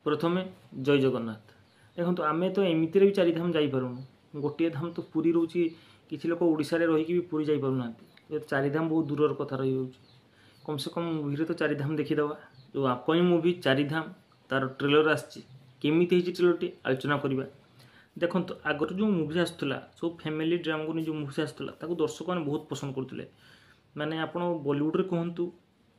प्रथमे जय जगन्नाथ। देखो आम तो एमती भी चारिधाम जापरूँ गोटे धाम तो पुरी रोचे किसी लोक ओडिशा रही पुरी जाना चारिधाम बहुत दूर कथा रही कम से कम मूवी तो चारिधाम देखीदवा जो आपन मूवी चारिधाम तार ट्रेलर आसमी ट्रेलर आलोचना करवा। देखो आगर जो मूवी आसूला सब फैमिली ड्रामा को जो मूवी आसूला दर्शक मैंने बहुत पसंद करते माने आप बॉलीवुड कहतु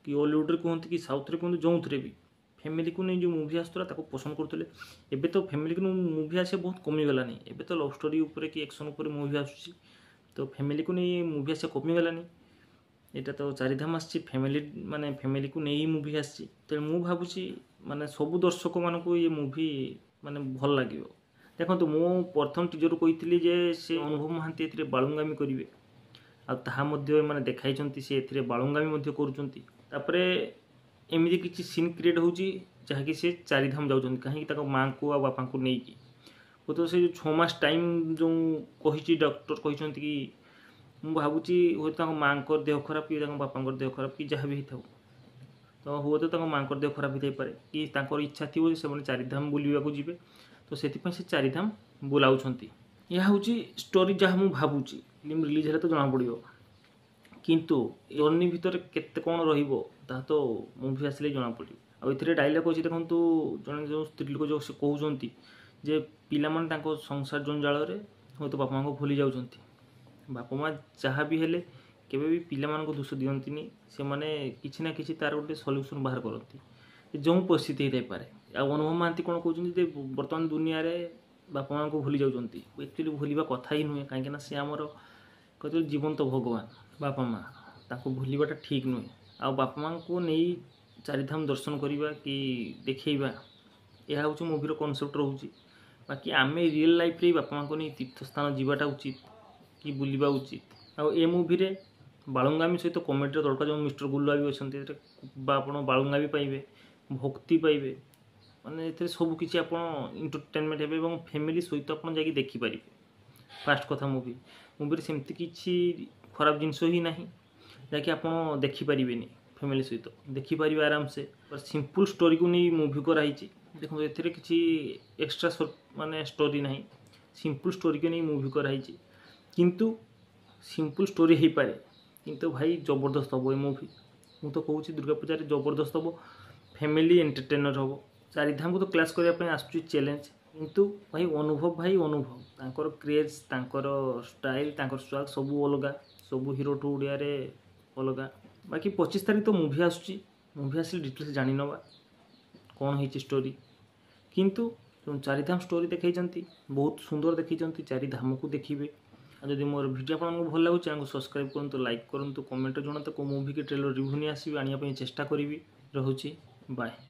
कि हॉलीवुड कहतु कि साउथ रे कहतु जो थे भी फैमिली को नहीं जो मूवी आसूला पसंद करते। एबे तो फैमिली को मूवी आसे बहुत कमिगलानी एबे तो लव स्टोरी उपरे कि एक्शन उपर मूवी आसूची तो फैमिली को नहीं मूवी आसे कमिगलानी। यहाँ तो चारिधाम आसी फैमिली माने फैमिली को नहीं मूवी आसी तो मु भावुची माने सब दर्शक मानक ये मूवी माने भल लगे। देखो तो मु प्रथम टीजर कही जे से अनुभव महांती ए बालुंगामी करेंगे आने देखाई सी ए बालुंगामी कर एमती किसी सीन क्रिएट होची जहाँकि सी चारिधाम जाऊँ कहीं माँ को आ बापा को लेकिन वो तो से जो 6 मास टाइम जो कही डॉक्टर कहते कि मुझे भावुची हूँ माँ को देह खराब कि बापा देह खराब कि जहाँ भी होता तो हुए तो माँ को देह खराब हो पारे कि इच्छा थी से चारिधाम बुलवाक जी तो से चारिधाम बुलाऊँच। यह हूँ स्टोरी जहाँ मुझे भावुची फिल्म रिलीज है तो जना पड़ो किंतु जर्नी भितर केते कौन रहा तो मूवी आसिले जना पड़ो। आउ डायलॉग अच्छी देखो जन जो स्त्री लोक जो से कहते जे पिला माने संसार जंजाल हूँ तो बापा माँ को भूली जाऊँच। बापा माँ जहाँ भी हेले केबे भी पिला मान को दोष दियंतिनी से माने किछि ना किछि तार गोटे सॉल्यूशन बाहर करती जो परिस्थिति होता पारे। अनुभव महांती कौन कहते बर्तमान दुनिया रे बापा माँ को भूली जाऊँच एक्चुअली भूलवा कथा ही नुहे कहीं सी आमर कहते जीवंत भगवान बापा माँ ताको भूलवाटा ठीक नुहे। आ बापा माँ को नहीं चारिधाम दर्शन करवा कि देखा यह हूँ मूवीर कनसेप्ट रोचे। बाकी आम रियल लाइफ रे बापा माँ को नहीं तीर्थस्थान जावाटा उचित कि बुलवा उचित। आ ए मूवी रे बालुंगामी सहित कमेडी तड़का जो मिस्टर गुल्लुआ भी अच्छा आप बालुंगा भी पाइबे भक्ति पाइबे माने ए सबकि आप एंटरटेनमेंट हे फैमिली सहित आप देखिपारे। फास्ट कथा मूवी मूवी सेमती किसी खराब जिनस ही ना जहाँकि आप देखिपारे फैमिली सहित देखिपारे आराम से सिंपल स्टोरी को नहीं मूवी कराई। देखो ए किसी एक्स्ट्रा माने स्टोरी ना सिंपल स्टोरी को नहीं मूवी कराई किंतु सिंपल स्टोरी हो पाए किंतु भाई जबरदस्त हम ये मूवी मुझे तो कहूँ दुर्गा पूजा जबरदस्त हम फैमिली एंटरटेनर हम। चारिधाम को तो क्लास करने आसूँ चैलेंज किंतु भाई अनुभव तांकर क्रेज तांकर स्टाइल तांकर स्वाग सब अलग सब हिरो ठू ओडिया रे अलग। बाकी 25 तारीख तो मूवी आसूँ मूवी आसिले डिटेल्स जानी नवा कौन होती स्टोरी किंतु चारिधाम स्टोरी देखी बहुत सुंदर देखी चारिधाम को देखिए। जदि मोर वीडियो आपको भल लगे चैनल को सब्सक्राइब करूँ लाइक करूँ कमेंट जनाते को मूवी के ट्रेलर रिव्यू नहीं आसबि आने चेष्टा करी। रहुची बाय।